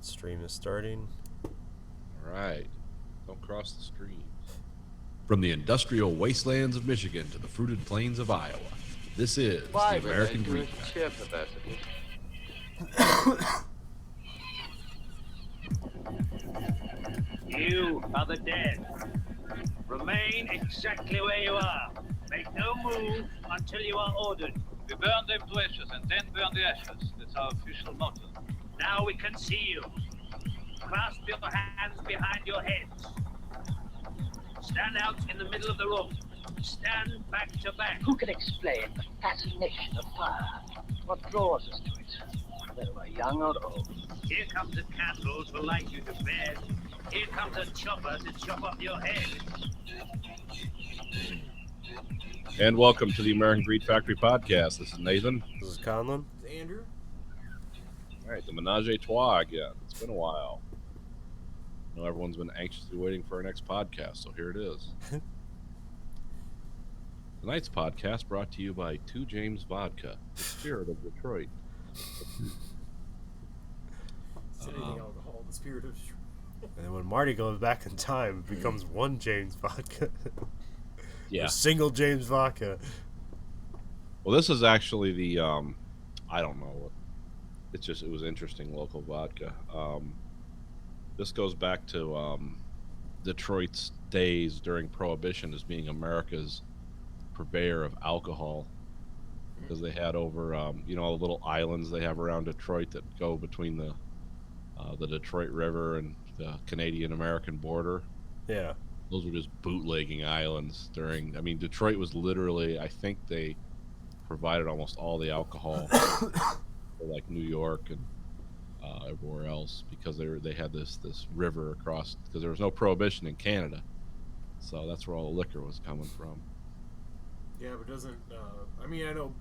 Stream is starting. All right. Don't cross the stream. From the industrial wastelands of Michigan to the fruited plains of Iowa, this is Why the would American I do Green a Factory. sheer perversity? You are the dead. Remain exactly where you are. Make no move until you are ordered. We burn them to ashes and then burn the ashes. That's our official motto. Now we can see you. Clasp your hands behind your heads. Stand out in the middle of the room. Stand back to back. Who can explain the fascination of fire? What draws us to it? Whether we're young or old. Here comes a candle to light you to bed. Here comes a chopper to chop off your head. And welcome to the American Greed Factory podcast. This is Nathan. This is Conlon. Andrew. All right, the Menage a Trois again. It's been a while. I know everyone's been anxiously waiting for our next podcast, so here it is. Tonight's podcast brought to you by 2 James Vodka, the spirit of Detroit. Acidic alcohol, the spirit of Detroit. And then when Marty goes back in time, it becomes 1 James vodka. Yeah. A single James vodka. Well, this is actually the, I don't know what, it was interesting local vodka. This goes back to Detroit's days during Prohibition as being America's purveyor of alcohol, because they had over, the little islands they have around Detroit that go between the Detroit River and the Canadian-American border. Yeah. Those were just bootlegging islands Detroit was literally, I think they provided almost all the alcohol for like New York and everywhere else, because they had this river across, because there was no prohibition in Canada, so that's where all the liquor was coming from. Yeah, but doesn't I know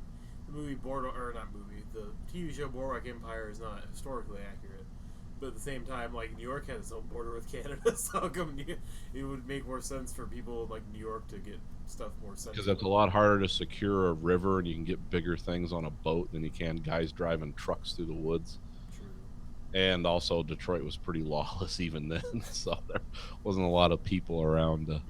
the movie the TV show Boardwalk Empire is not historically accurate, but at the same time, like, New York has its own border with Canada, so how come it would make more sense for people like New York to get stuff more sensible? Because it's a lot harder to secure a river, and you can get bigger things on a boat than you can guys driving trucks through the woods. True. And also, Detroit was pretty lawless even then, so there wasn't a lot of people around to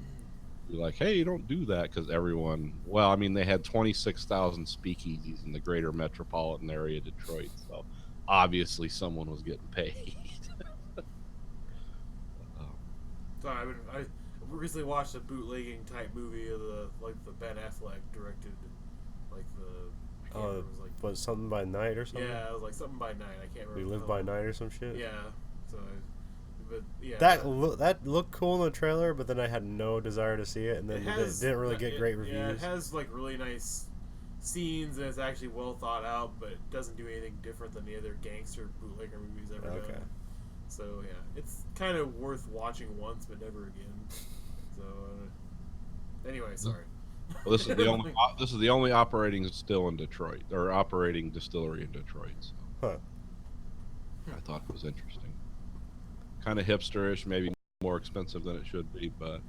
be like, hey, you don't do that, because they had 26,000 speakeasies in the greater metropolitan area of Detroit, so obviously someone was getting paid. So I recently watched a bootlegging type movie of the Ben Affleck directed, like I can't remember, it was like, Was something by night or something? yeah, it was like something by night. I can't remember. We live the by title. night or some shit? Yeah. So, but yeah. That looked cool in the trailer, but then I had no desire to see it, and then it didn't really get great reviews. Yeah, it has like really nice scenes, and it's actually well thought out, but it doesn't do anything different than the other gangster bootlegger movies ever done. So yeah, it's kind of worth watching once, but never again. So anyway, sorry. Well, this is the only operating still in Detroit, or operating distillery in Detroit. So Huh. I thought it was interesting. Kind of hipsterish, maybe more expensive than it should be, but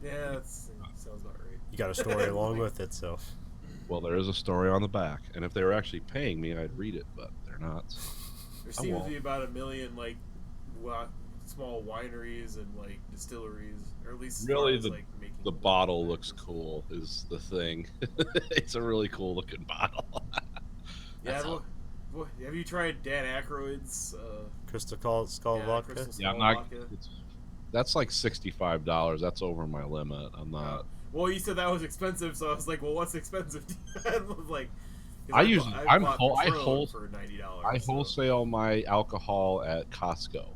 Yeah, that sounds about right. You got a story along with it, so. well, there is a story on the back, and if they were actually paying me, I'd read it, but they're not. So. There I seems won't. to be about 1 million small wineries and like distilleries, or at least as Really, far as, like, making The bottle looks cool, is the thing. It's a really cool looking bottle. Yeah, have you tried Dan Aykroyd's Crystal Skull vodka? Crystal Yeah, Skull I'm not. vodka? That's like $65. That's over my limit. I'm not. Well, you said that was expensive, so I was like, well, what's expensive? I was like, I bought Patron for $90. I so- wholesale my alcohol at Costco.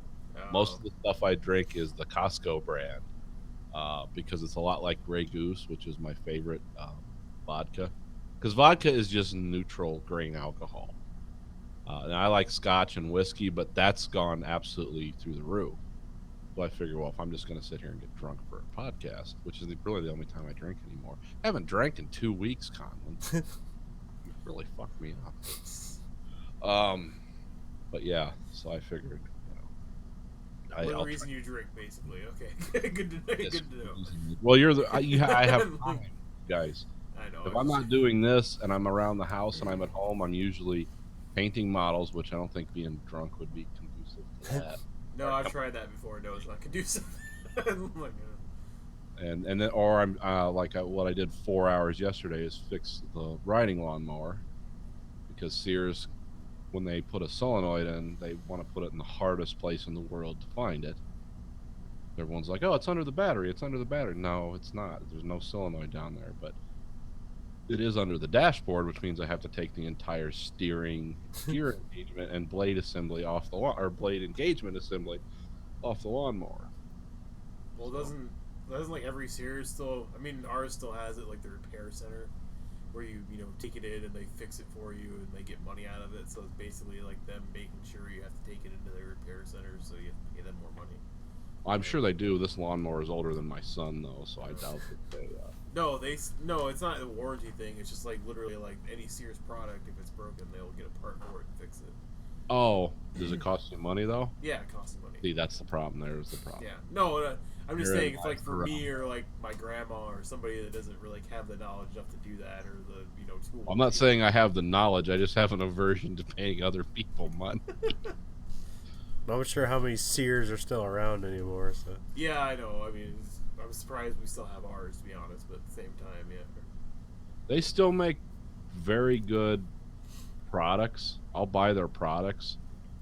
Most of the stuff I drink is the Costco brand, because it's a lot like Grey Goose, which is my favorite vodka. Because vodka is just neutral grain alcohol. And I like Scotch and whiskey, but that's gone absolutely through the roof. So I figure, well, if I'm just going to sit here and get drunk for a podcast, which is really the only time I drink anymore. I haven't drank in 2 weeks, Conlon. You really fucked me up. But yeah, so I figured, the reason you drink, basically. Okay, good to know. Good to know. Well, I have time, guys. I know. If I'm not doing this and I'm around the house and I'm at home, I'm usually painting models, which I don't think being drunk would be conducive that. No, I've tried that before. No, it's not conducive. I'm like, And then, or I'm what I did 4 hours yesterday is fix the riding lawnmower, because Sears, when they put a solenoid in, they want to put it in the hardest place in the world to find it. Everyone's like, "Oh, it's under the battery. It's under the battery." No, it's not. There's no solenoid down there, but it is under the dashboard, which means I have to take the entire steering gear engagement and blade assembly off the or blade engagement assembly off the lawnmower. well, doesn't like every Sears still? I mean, ours still has it, like the repair center, where you take it in and they fix it for you and they get money out of it. So it's basically like them making sure you have to take it into their repair center, so you have to pay them more money. I'm sure they do. This lawnmower is older than my son, though, so I doubt that they. No, it's not a warranty thing. It's just like literally like any Sears product. If it's broken, they'll get a part for it and fix it. Oh, does it cost you money though? Yeah, it costs you money. See, that's the problem. There's the problem. Yeah, no, I'm just You're saying, in if like for line me or like my grandma or somebody that doesn't really have the knowledge enough to do that, or the tool. I'm not saying I have the knowledge. I just have an aversion to paying other people money. I'm not sure how many Sears are still around anymore. So Yeah, I know. I mean, I'm surprised we still have ours, to be honest. But at the same time, yeah. They still make very good products. I'll buy their products,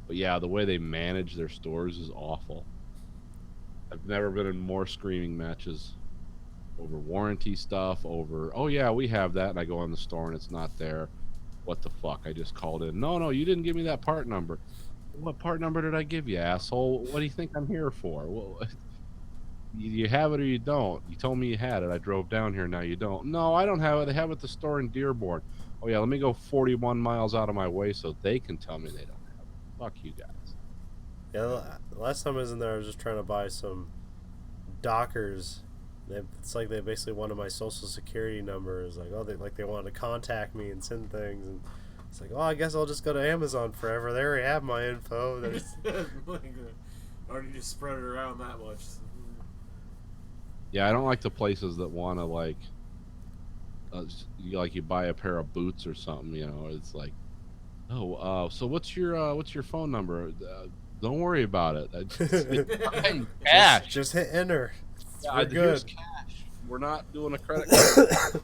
but yeah, the way they manage their stores is awful. I've never been in more screaming matches over warranty stuff, over, oh yeah, we have that, and I go in the store and it's not there. What the fuck? I just called in. No, you didn't give me that part number. What part number did I give you, asshole? What do you think I'm here for? Well, you have it or you don't. You told me you had it. I drove down here. Now you don't. No, I don't have it. They have it at the store in Dearborn. Oh yeah, let me go 41 miles out of my way so they can tell me they don't have it. Fuck you guys. yeah, the last time I was in there, I was just trying to buy some Dockers. It's like they basically wanted my social security numbers. Like, they wanted to contact me and send things, and it's like, oh, I guess I'll just go to Amazon forever. They already have my info. Already just spread it around that much. Yeah, I don't like the places that want to like you buy a pair of boots or something. It's like, oh, so what's your phone number? Don't worry about it. Cash. Just hit enter. Yeah, We're here's good. cash. We're not doing a credit card.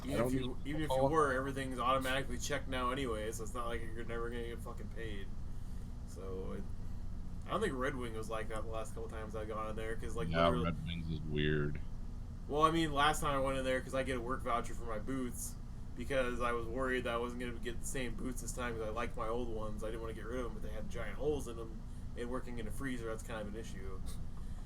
Even if you were, everything's automatically checked now anyway, so it's not like you're never gonna get fucking paid. So I don't think Red Wing was like that the last couple times I've gone in there, because like Yeah, Red Wings is weird. Well, I mean, last time I went in there because I get a work voucher for my boots, because I was worried that I wasn't going to get the same boots this time because I liked my old ones. I didn't want to get rid of them, but they had giant holes in them, and working in a freezer, that's kind of an issue.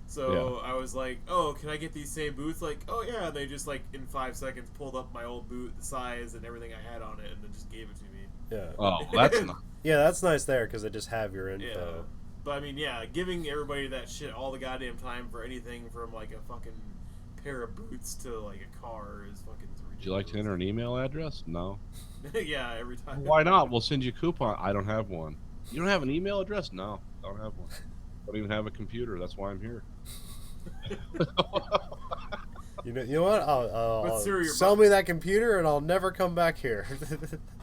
So yeah. I was like, oh, can I get these same boots? Like, oh yeah, and they just like in 5 seconds pulled up my old boot, the size and everything I had on it, and then just gave it to me. Yeah. Oh, that's nice. Yeah, that's nice there because they just have your info. Yeah. But I mean, yeah, giving everybody that shit all the goddamn time for anything from like a fucking pair of boots to like a car is fucking ridiculous. Would you like to enter an email address? No. Yeah, every time. Why not? We'll send you a coupon. I don't have one. You don't have an email address? No, I don't have one. Don't even have a computer. That's why I'm here. You know what? I'll sell me that computer and I'll never come back here.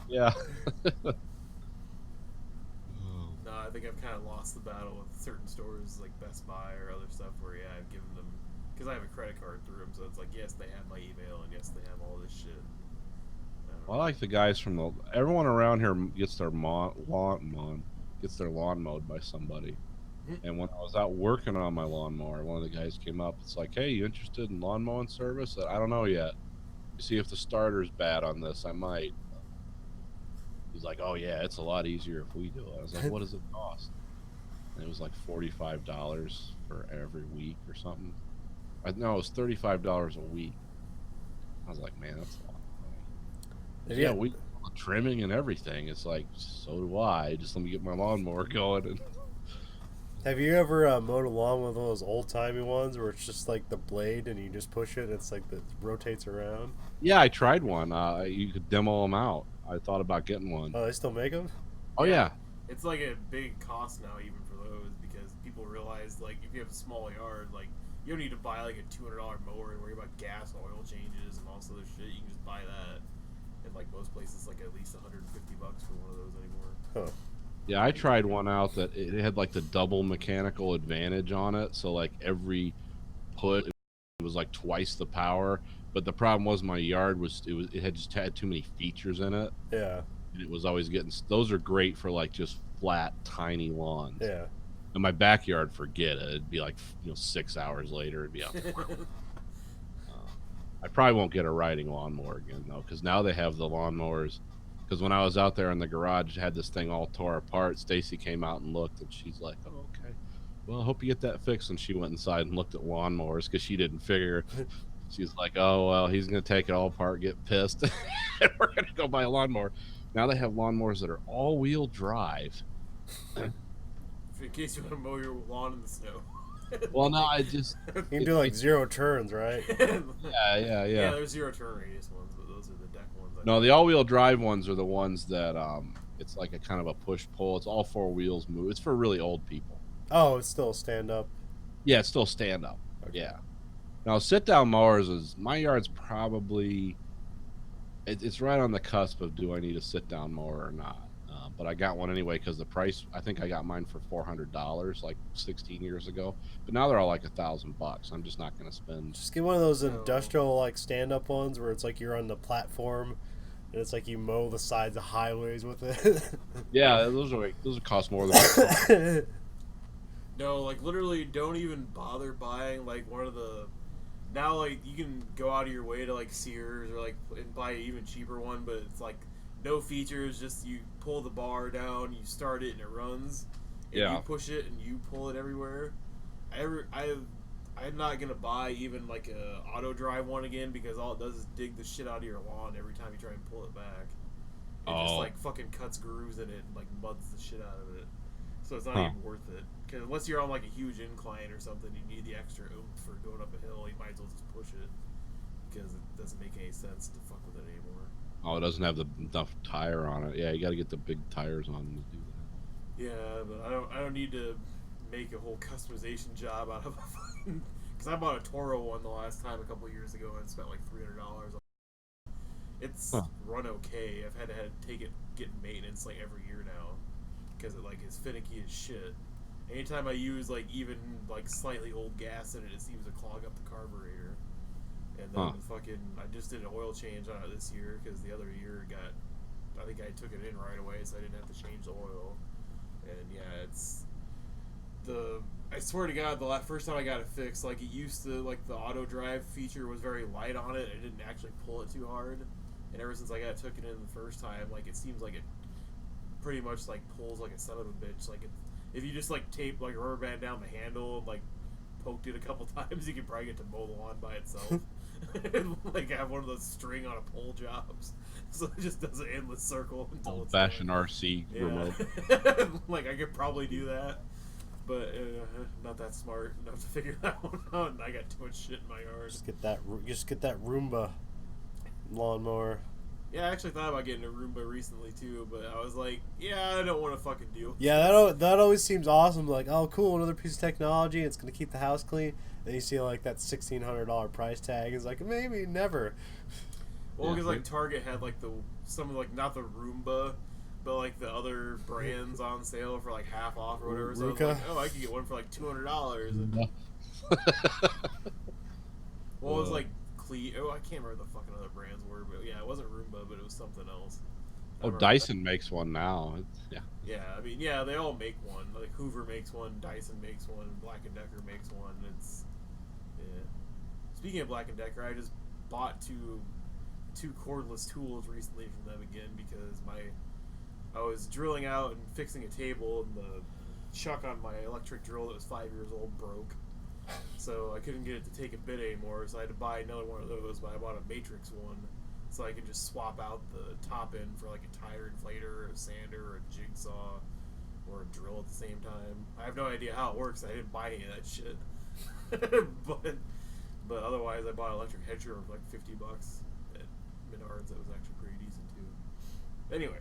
Yeah. No, I think I've kind of lost the battle with certain stores like Best Buy or other stuff where, yeah, I've given them, because I have a credit card through them, so it's like, yes, they have my email and yes, they have all this shit. I like the guys from everyone around here gets their lawn mowed by somebody. And when I was out working on my lawnmower, one of the guys came up. It's like, hey, you interested in lawn mowing service? I don't know yet. See if the starter's bad on this. I might. He's like, oh yeah, it's a lot easier if we do it. I was like, what does it cost? And it was like $45 for every week or something. No, it was $35 a week. I was like, man, that's a lot of money. Yeah, we do the trimming and everything. It's like, so do I. Just let me get my lawnmower going. And have you ever mowed a lawn with one of those old-timey ones where it's just like the blade and you just push it and it's like it rotates around? Yeah, I tried one. You could demo them out. I thought about getting one. Oh, they still make them? Oh, yeah. It's like a big cost now even for those, because people realize, like, if you have a small yard, like, you don't need to buy like a $200 mower and worry about gas, oil changes, and all this other shit. You can just buy that. And like most places, like at least $150 for one of those anymore. Huh. Yeah, I tried one out that it had like the double mechanical advantage on it. So like every put it was like twice the power. But the problem was my yard it had just had too many features in it. Yeah. And it was always getting those are great for like just flat tiny lawns. Yeah. In my backyard, forget it. It'd be like 6 hours later, it'd be out. I probably won't get a riding lawnmower again though, because now they have the lawnmowers. Because when I was out there in the garage, had this thing all tore apart. Stacy came out and looked, and she's like, "Oh, okay. Well, I hope you get that fixed." And she went inside and looked at lawnmowers because she didn't figure. She's like, "Oh well, he's gonna take it all apart, get pissed, and we're gonna go buy a lawnmower." Now they have lawnmowers that are all-wheel drive. In case you want to mow your lawn in the snow. Well, no, I just You can do like 0 turns, right? yeah. There's 0 turn radius ones, but those are the deck ones. No, the all-wheel drive ones are the ones that it's like a kind of a push-pull. It's all 4 wheels move. It's for really old people. Oh, it's still stand up. Yeah, it's still stand up. Okay. Yeah. Now, sit-down mowers is my yard's probably it's right on the cusp of do I need a sit-down mower or not. But I got one anyway because the price. I think I got mine for $400 like 16 years ago. But now they're all like $1,000. I'm just not going to spend. Just get one of those industrial like stand up ones where it's like you're on the platform and it's like you mow the sides of highways with it. Yeah, those cost more than. No, like literally, don't even bother buying like one of the. Now, like you can go out of your way to like Sears or like and buy an even cheaper one, but it's like no features. Just you pull the bar down, you start it, and it runs. And Yeah. You push it and you pull it everywhere. I'm not gonna buy even like a auto drive one again because all it does is dig the shit out of your lawn every time you try and pull it back. It just like fucking cuts grooves in it and like muds the shit out of it. So it's not even worth it. Because unless you're on like a huge incline or something, you need the extra oomph for going up a hill. You might as well just push it because it doesn't make any sense to fuck with it anymore. Oh, it doesn't have enough tire on it. Yeah, you got to get the big tires on to do that. Yeah, but I don't need to make a whole customization job out of a fucking. Because I bought a Toro one the last time a couple years ago and spent like $300. It's run okay. I've had to take it get maintenance like every year now because it like is finicky as shit. Anytime I use like even like slightly old gas in it, it seems to clog up the carburetor. And then I just did an oil change on it this year because the other year I think I took it in right away, so I didn't have to change the oil. And yeah, I swear to God, the first time I got it fixed, like it used to, like the auto drive feature was very light on it. I didn't actually pull it too hard. And ever since I took it in the first time, like it seems like it pretty much like pulls like a son of a bitch. Like if you just like tape like a rubber band down the handle and like poked it a couple times, you could probably get to mow the lawn by itself. And like have one of those string on a pole jobs, so it just does an endless circle until Old it's fashioned done. RC remote. Like I could probably do that, but not that smart enough to figure that one out. And I got too much shit in my yard. Just get that Roomba lawnmower. Yeah, I actually thought about getting a Roomba recently too, but I was like, yeah, I don't want to fucking deal with Yeah, that always seems awesome. Like, oh, cool, another piece of technology. It's gonna keep the house clean. Then you see like that $1,600 price tag. It's like maybe never. Well, because like Target had like some of like not the Roomba, but like the other brands on sale for like half off or whatever. So I was like, oh, I could get one for like $200. And well, it was like I can't remember the fucking other brands were, but yeah, it wasn't Roomba, but it was something else. Dyson makes one now. Yeah, I mean, yeah, they all make one. Like Hoover makes one, Dyson makes one, Black & Decker makes one. Speaking of Black & Decker, I just bought two cordless tools recently from them again because I was drilling out and fixing a table and the chuck on my electric drill that was 5 years old broke. So I couldn't get it to take a bit anymore, so I had to buy another one of those, but I bought a Matrix one so I could just swap out the top end for like a tire inflator, a sander, or a jigsaw, or a drill at the same time. I have no idea how it works. I didn't buy any of that shit. But otherwise, I bought an electric hedge trimmer for like $50 at Menards. That was actually pretty decent too. Anyway,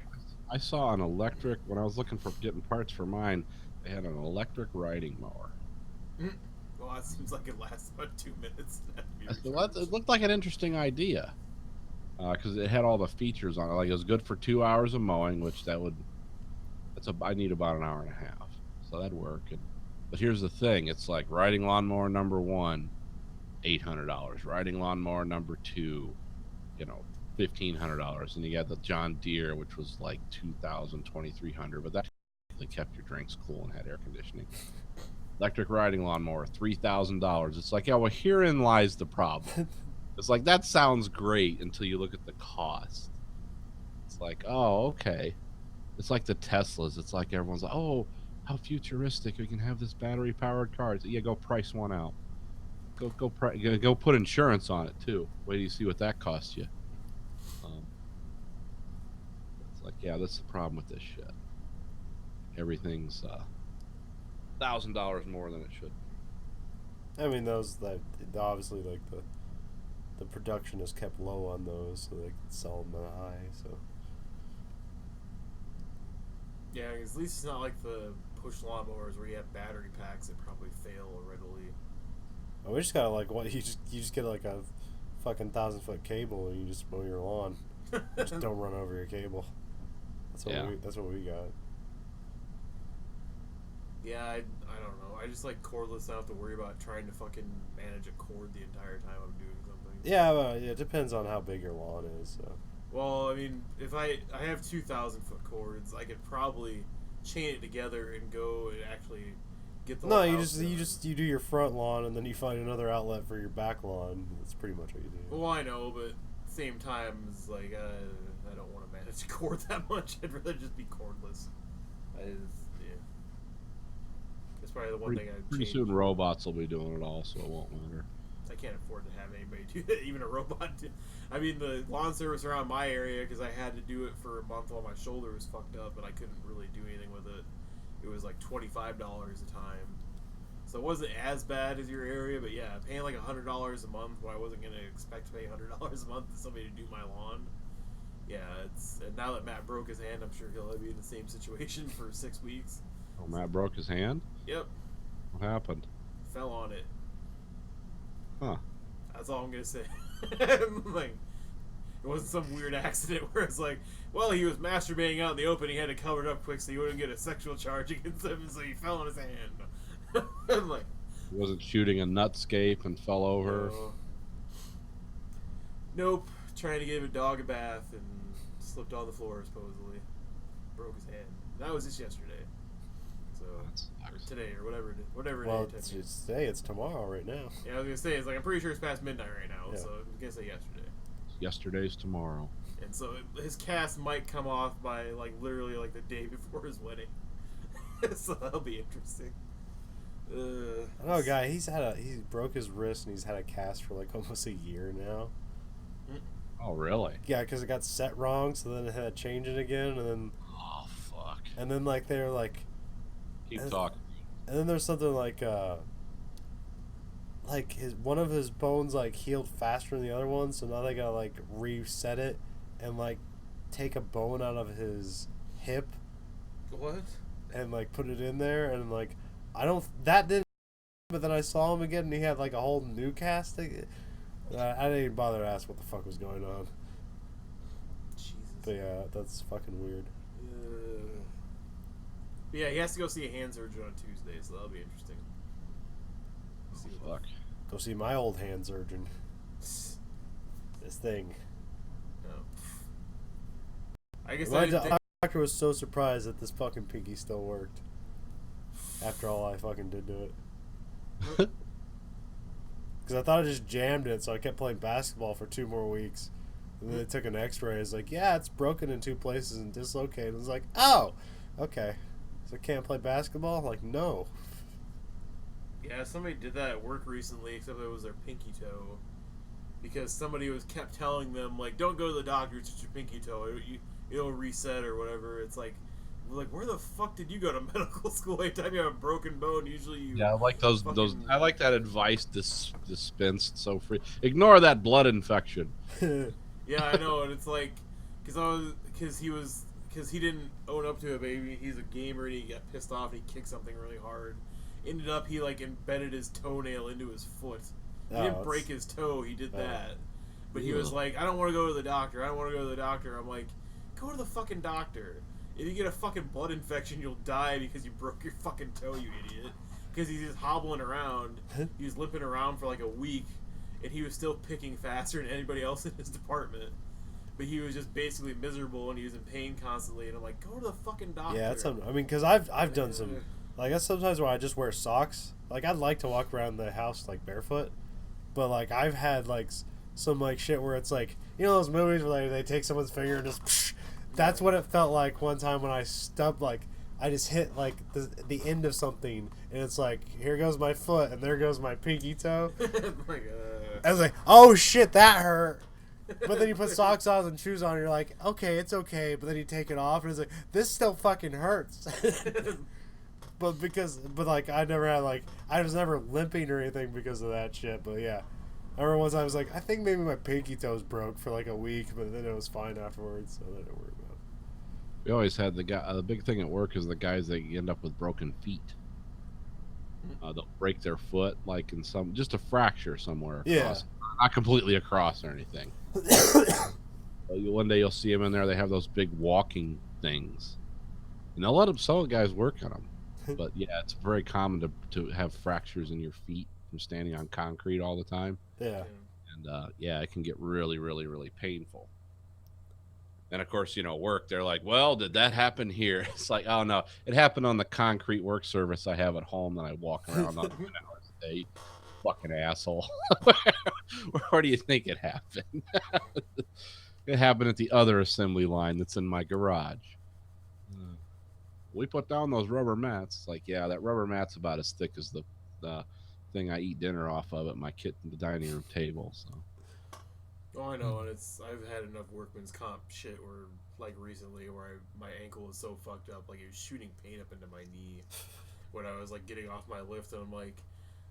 I saw an electric when I was looking for getting parts for mine. They had an electric riding mower. well, that seems like it lasts about 2 minutes. It looked like an interesting idea because it had all the features on it. Like it was good for 2 hours of mowing, which that's I need about an hour and a half, so that'd work. But here's the thing: it's like riding lawnmower number 1, $800. Riding lawnmower number 2, $1,500, and you got the John Deere, which was like $2,000, $2,300, but that they kept your drinks cool and had air conditioning. Electric riding lawnmower, $3,000. It's like, yeah, well, herein lies the problem. It's like, that sounds great until you look at the cost. It's like, oh, okay. It's like the Teslas. It's like everyone's like, oh, how futuristic! We can have this battery-powered car. Yeah, go price one out. Go put insurance on it too. Wait till you see what that costs you. It's like, yeah, that's the problem with this shit. Everything's $1,000 more than it should. I mean, those that obviously like the production is kept low on those, so they can sell them at high. So Yeah, 'cause at least it's not like the push lawnmowers where you have battery packs that probably fail readily. we just gotta like what you just get like a fucking 1,000-foot cable and you just mow your lawn. Just don't run over your cable. That's what we got. Yeah, I don't know. I just like cordless. I don't have to worry about trying to fucking manage a cord the entire time I'm doing something. Yeah, well, it depends on how big your lawn is. So. Well, I mean, if I have 2,000-foot cords, I could probably chain it together and go and actually get the. No, whole you house just do your front lawn and then you find another outlet for your back lawn. That's pretty much what you do. Well, I know, but at the same time, it's like I don't want to manage a cord that much. I'd rather just be cordless. That's probably the one thing I'd Pretty change. soon robots will be doing it all, so it won't matter. I can't afford to have anybody do that, even a robot. I mean, the lawn service around my area, because I had to do it for a month while my shoulder was fucked up, and I couldn't really do anything with it. It was like $25 a time. So it wasn't as bad as your area, but yeah, paying like $100 a month when I wasn't going to expect to pay $100 a month to somebody to do my lawn. Yeah, and now that Matt broke his hand, I'm sure he'll be in the same situation for 6 weeks. Oh, Matt broke his hand? Yep. What happened? Fell on it. Huh. That's all I'm gonna say. Like, it wasn't some weird accident where it's like, well, he was masturbating out in the open, he had to cover it up quick so he wouldn't get a sexual charge against him, so he fell on his hand. I'm like, He wasn't shooting a nutscape and fell over. Nope. Trying to give a dog a bath and slipped on the floor, supposedly. Broke his hand. That was just yesterday. So, or today, or whatever Well, day it it's today. It's tomorrow right now. Yeah, I was gonna say, it's like, I'm pretty sure it's past midnight right now, Yeah. so I'm gonna say yesterday. Yesterday's tomorrow. And so his cast might come off by like literally like the day before his wedding. So that'll be interesting. I know a guy. He broke his wrist and he's had a cast for like almost a year now. Oh, really? Yeah, because it got set wrong, so then it had to change it again, and Oh, fuck. then like they're like, Keep talking. and then there's something like one of his bones like healed faster than the other one, so now they gotta like reset it and like take a bone out of his hip What? and like put it in there, and like that didn't. But then I saw him again, and he had like a whole new cast. I didn't even bother to ask what the fuck was going on. Jesus. But yeah, that's fucking weird. Yeah, he has to go see a hand surgeon on Tuesday, so that'll be interesting. See what Fuck. Go see my old hand surgeon. This thing. No. I guess My I didn't think- doctor was so surprised that this fucking pinky still worked. After all I fucking did to it. Because I thought I just jammed it, so I kept playing basketball for 2 more weeks. And then they took an x-ray. It's like, yeah, it's broken in 2 places and dislocated. I was like, oh, okay. So I can't play basketball? I'm like, no. Yeah, somebody did that at work recently, except it was their pinky toe. Because somebody kept telling them, like, don't go to the doctor, it's just your pinky toe. It'll reset or whatever. It's like, where the fuck did you go to medical school? Anytime you have a broken bone, usually you... Yeah, I like those. fucking- I like that advice dispensed so free. Ignore that blood infection. Yeah, I know, and it's like, because he didn't own up to it, baby. He's a gamer, and he got pissed off, and he kicked something really hard. Ended up, he like embedded his toenail into his foot. He didn't break his toe. He did that, but he was like, I don't want to go to the doctor. I don't want to go to the doctor. I'm like, go to the fucking doctor. If you get a fucking blood infection, you'll die because you broke your fucking toe, you idiot. Because he's just hobbling around. He was limping around for like a week, and he was still picking faster than anybody else in his department. But he was just basically miserable, and he was in pain constantly. And I'm like, go to the fucking doctor. Yeah, that's something. I mean, because I've done some. Like, that's sometimes where I just wear socks. Like, I'd like to walk around the house, like, barefoot. But, like, I've had, like, some, like, shit where it's like, you know those movies where they take someone's finger and just... Psh, that's what it felt like one time when I stubbed, like, I just hit, like, the end of something. And it's like, here goes my foot, and there goes my pinky toe. I was like, oh, shit, that hurt. But then you put socks on and shoes on, and you're like, okay, it's okay. But then you take it off, and it's like, this still fucking hurts. But like, I never had, like, I was never limping or anything because of that shit. But yeah, I remember once I was like, I think maybe my pinky toes broke for like a week, but then it was fine afterwards, so that didn't worry about it. We always had the big thing at work is the guys that end up with broken feet. They'll break their foot, like in just a fracture somewhere. Across, not completely across or anything. One day you'll see them in there. They have those big walking things, and they'll let some of the guys work on them. But yeah, it's very common to have fractures in your feet from standing on concrete all the time. Yeah. And yeah, it can get really, really, really painful. And of course, you know, work, they're like, well, did that happen here? It's like, oh no, it happened on the concrete work surface I have at home that I walk around on 10 hours a day. Fucking asshole. Where do you think it happened? It happened at the other assembly line that's in my garage. We put down those rubber mats. It's like, yeah, that rubber mat's about as thick as the thing I eat dinner off of at my the dining room table. So. Oh, I know, and I've had enough workman's comp shit where, like, recently where my ankle was so fucked up, like, it was shooting pain up into my knee when I was, like, getting off my lift, and I'm like,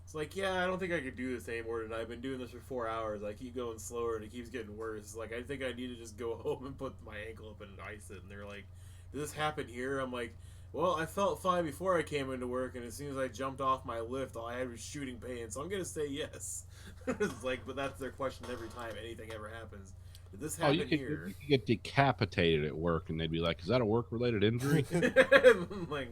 it's like, yeah, I don't think I could do this anymore tonight. I've been doing this for 4 hours. I keep going slower, and it keeps getting worse. Like, I think I need to just go home and put my ankle up and ice it, and they're like, did this happen here? I'm like, well, I felt fine before I came into work, and as soon as I jumped off my lift, all I had was shooting pain, so I'm going to say yes. It's like, but that's their question every time anything ever happens. Did this happen here? You could get decapitated at work, and they'd be like, is that a work-related injury? Like,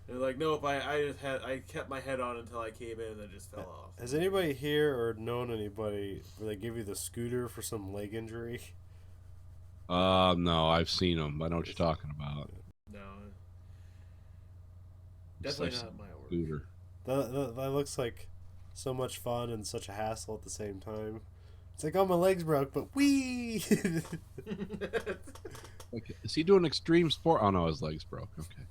they're like, nope, I kept my head on until I came in, and it just fell off. Has anybody here or known anybody where they give you the scooter for some leg injury? No, I've seen them. I know what you're talking about. No. Definitely not my work. Scooter. That looks like so much fun and such a hassle at the same time. It's like, oh, my leg's broke, but wee! Like, is he doing extreme sport? Oh, no, his leg's broke. Okay.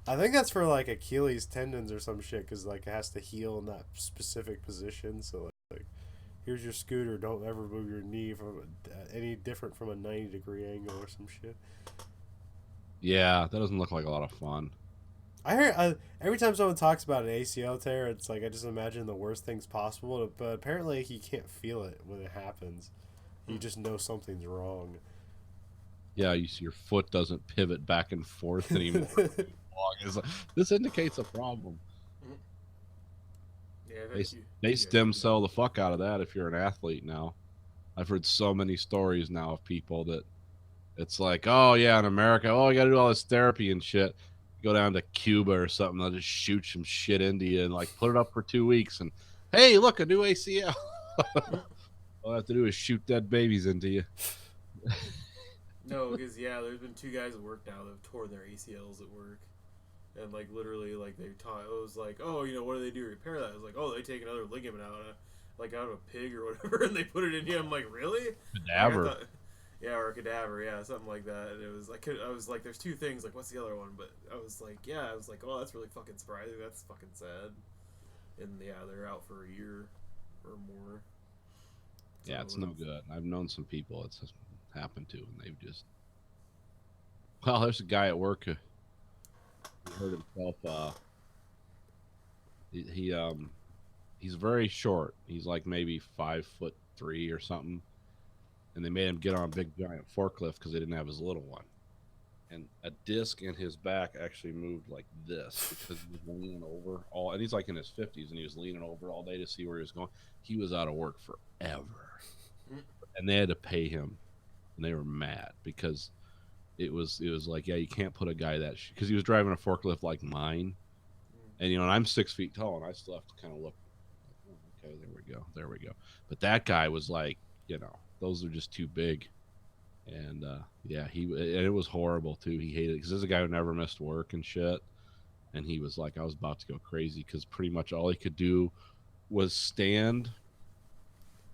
I think that's for, like, Achilles tendons or some shit, because, like, it has to heal in that specific position. So, like here's your scooter. Don't ever move your knee from any different from a 90-degree angle or some shit. Yeah, that doesn't look like a lot of fun. I hear every time someone talks about an ACL tear, it's like I just imagine the worst things possible. But apparently, you can't feel it when it happens. You just know something's wrong. Yeah, you see your foot doesn't pivot back and forth anymore. This indicates a problem. Yeah, they stem cell the fuck out of that if you're an athlete now. I've heard so many stories now of people that it's like, oh yeah, in America, oh, you got to do all this therapy and shit. Go down to Cuba or something, they'll just shoot some shit into you and like put it up for 2 weeks and hey, look, a new ACL. All I have to do is shoot dead babies into you. No, because yeah, there's been 2 guys at work now that have torn their ACLs at work, and like literally, like they taught. It was like, oh, you know, what do they do to repair that? I was like, oh, they take another ligament out of a pig or whatever, and they put it in you. I'm like, really? Cadaver. Yeah, or a cadaver, yeah, something like that. And it was like, I was like, there's 2 things. Like, what's the other one? But I was like, yeah, I was like, oh, that's really fucking surprising. That's fucking sad. And yeah, they're out for a year or more. So, yeah, it's no good. I've known some people it's happened to, and they've just. Well, there's a guy at work who hurt himself. He's very short. He's like maybe 5'3" or something. And they made him get on a big giant forklift because they didn't have his little one. And a disc in his back actually moved like this because he was leaning over and he's like in his 50s and he was leaning over all day to see where he was going. He was out of work forever. And they had to pay him. And they were mad because it was like, yeah, you can't put a guy that because he was driving a forklift like mine, and and I'm 6 feet tall, and I still have to kind of look. Oh, okay, there we go. But that guy was like, those are just too big, and yeah, and it was horrible too. He hated it because this is a guy who never missed work and shit, and he was like, I was about to go crazy because pretty much all he could do was stand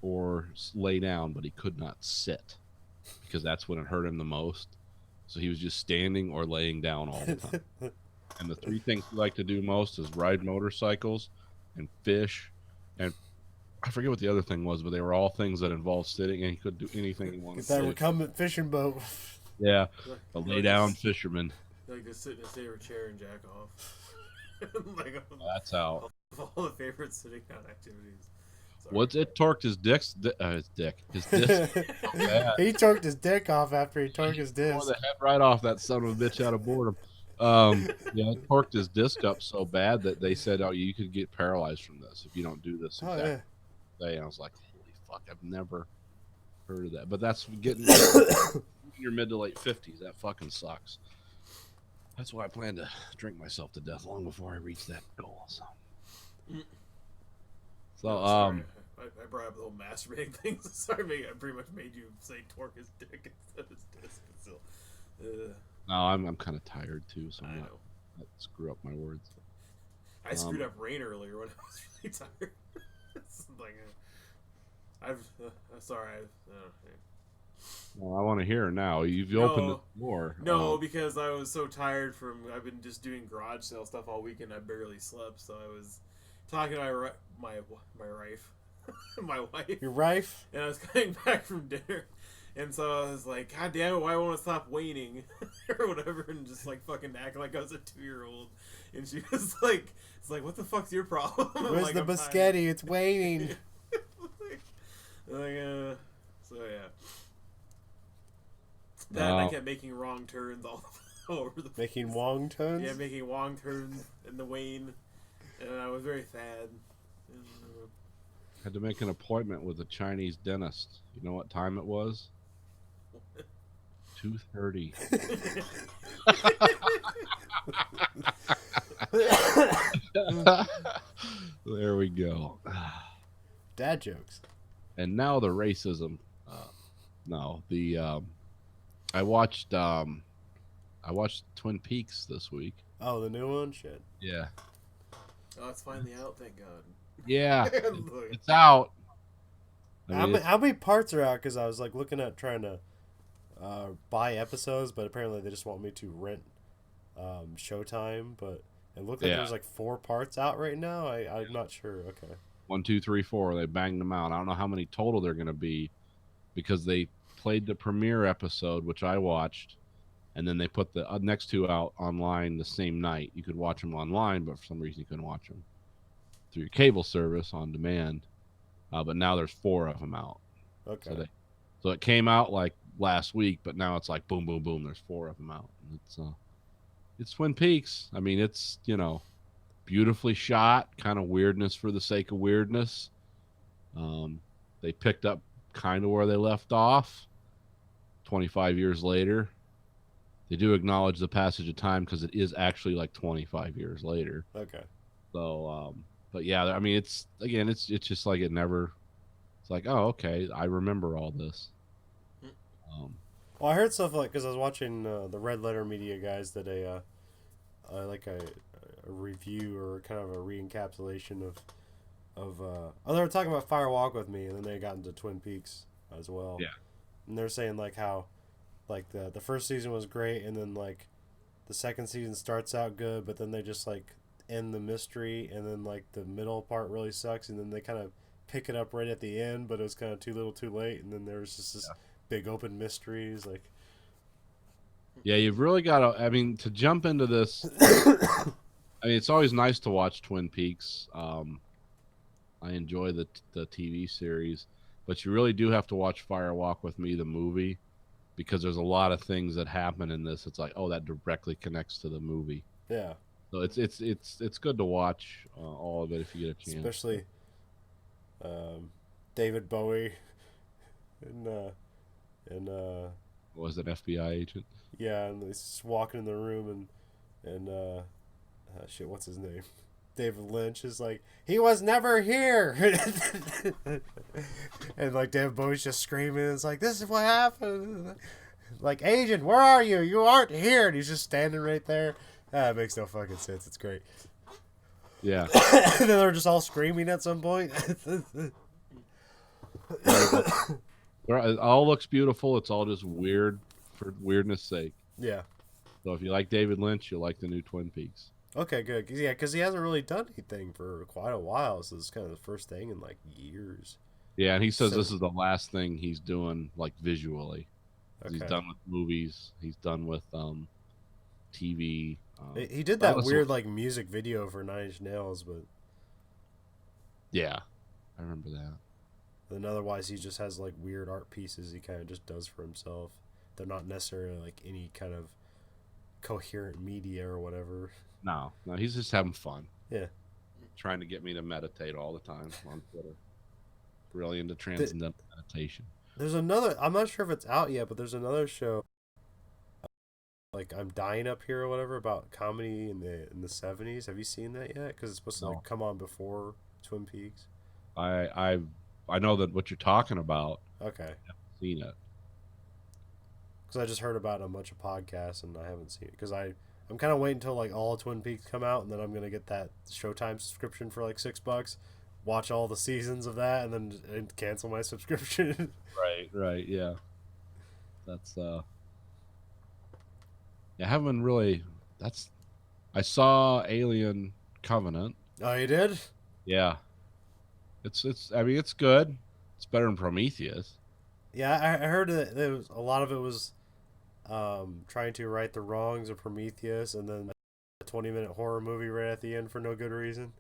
or lay down, but he could not sit because that's when it hurt him the most. So he was just standing or laying down all the time. And the three things he liked to do most is ride motorcycles and fish. And I forget what the other thing was, but they were all things that involved sitting, and he could do anything he wanted Get to that do. recumbent fishing boat. Yeah, a lay down fisherman. Like just sit in his favorite chair and jack off. Like That's out. all the favorite sitting down activities. Sorry. What's it? Torqued his disc. His disc. Yeah. He torqued his dick off after he torqued his Tore disc. the head right off that son of a bitch out of boredom. Yeah, it torqued his disc up so bad that they said, "Oh, you could get paralyzed from this if you don't do this." Oh, exact yeah. day. And I was like, "Holy fuck! I've never heard of that." But that's getting in your mid to late 50s. That fucking sucks. That's why I plan to drink myself to death long before I reach that goal. So, Sorry, I brought up the whole masturbating thing. Sorry, I pretty much made you say torque his dick instead of his disc. So, no, I'm kind of tired too, so I I'm know. not screw up my words. I screwed up rain earlier when I was really tired. It's like, sorry. Well, I want to hear now. You've No. opened the door. No, because I was so tired I've been just doing garage sale stuff all weekend. I barely slept, so I was talking to my wife, my wife, Your wife? and I was coming back from dinner, and so I was like, God damn it, why won't it stop waning, or whatever, and just like fucking act like I was a 2-year-old, and she was like, "It's like, what the fuck's your problem?" Where's like, the I'm biscotti? It's waning. So yeah. That and I kept making wrong turns all over the place. Making Wong turns? Yeah, making wrong turns in the wane, and I was very sad. And, Had to make an appointment with a Chinese dentist. You know what time it was? 2:30. There we go. Dad jokes. And now the racism. I watched Twin Peaks this week. Oh, the new one? Shit. Yeah. oh, it's finally out, thank God. Yeah. Look, It's out. I How, mean, many, how many parts are out? Because I was like looking at trying to buy episodes, but apparently they just want me to rent Showtime. But it looked like Yeah. there's like 4 parts out right now. I'm not sure. Okay. 1, 2, 3, 4. They banged them out. I don't know how many total they're going to be because they played the premiere episode, which I watched, and then they put the next 2 out online the same night. You could watch them online, but for some reason you couldn't watch them through your cable service on demand. But now there's 4 of them out. Okay. So it came out like last week, but now it's like boom, boom, boom. There's 4 of them out. And it's Twin Peaks. I mean, it's beautifully shot, kind of weirdness for the sake of weirdness. They picked up kind of where they left off 25 years later. They do acknowledge the passage of time because it is actually like 25 years later. Okay. So, but yeah, I mean, it's just like it never. It's like, oh, okay, I remember all this. Well, I heard stuff like because I was watching the Red Letter Media guys that a review or kind of a re-encapsulation of they were talking about Fire Walk with Me, and then they got into Twin Peaks as well. Yeah. And they're saying like how like the first season was great, and then like the second season starts out good, but then they just like end the mystery, and then like the middle part really sucks, and then they kind of pick it up right at the end, but it was kind of too little too late, and then there was just this big open mysteries like. Yeah, you've really got to. I mean, to jump into this. I mean, it's always nice to watch Twin Peaks. I enjoy the TV series, but you really do have to watch Fire Walk with Me, the movie, because there's a lot of things that happen in this. It's like, oh, that directly connects to the movie. Yeah. So it's good to watch all of it if you get a chance. Especially David Bowie and Was an FBI agent. Yeah, and he's just walking in the room, and shit, what's his name? David Lynch is like, he was never here, and like David Bowie's just screaming. It's like, this is what happened. Like, agent, where are you? You aren't here, and he's just standing right there. It makes no fucking sense. It's great. Yeah. And then they're just all screaming at some point. It all looks beautiful. It's all just weird for weirdness sake. Yeah. So if you like David Lynch, you'll like the new Twin Peaks. Okay, good. Yeah, because he hasn't really done anything for quite a while, so this is kind of the first thing in like years. Yeah, and he says So- this is the last thing he's doing, like visually. Okay. He's done with movies. He's done with TV. He did that weird like music video for Nine Inch Nails, but Yeah, I remember that. then otherwise he just has like weird art pieces he kind of just does for himself. They're not necessarily like any kind of coherent media or whatever. No, he's just having fun. Yeah. Trying to get me to meditate all the time on Twitter. Really into transcendental meditation. There's another. I'm not sure if it's out yet, but there's another show. Like I'm Dying Up Here or whatever about comedy in the 70s. Have you seen that yet? Because it's supposed to like come on before Twin Peaks. I know that what you're talking about. Okay. I haven't seen it. Because I just heard about it on a bunch of podcasts and I haven't seen it. Because I'm kind of waiting until like all Twin Peaks come out and then I'm gonna get that Showtime subscription for like $6. Watch all the seasons of that and then cancel my subscription. Right, yeah. That's I haven't really. I saw Alien Covenant. Oh, you did? Yeah, it's. I mean, it's good. It's better than Prometheus. Yeah, I heard that there was a lot of it was trying to right the wrongs of Prometheus, and then a 20-minute horror movie right at the end for no good reason.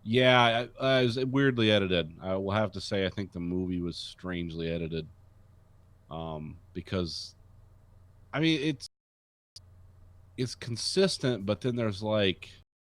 Yeah, it was weirdly edited. I will have to say, I think the movie was strangely edited. Because, I mean, it's consistent, but then there's like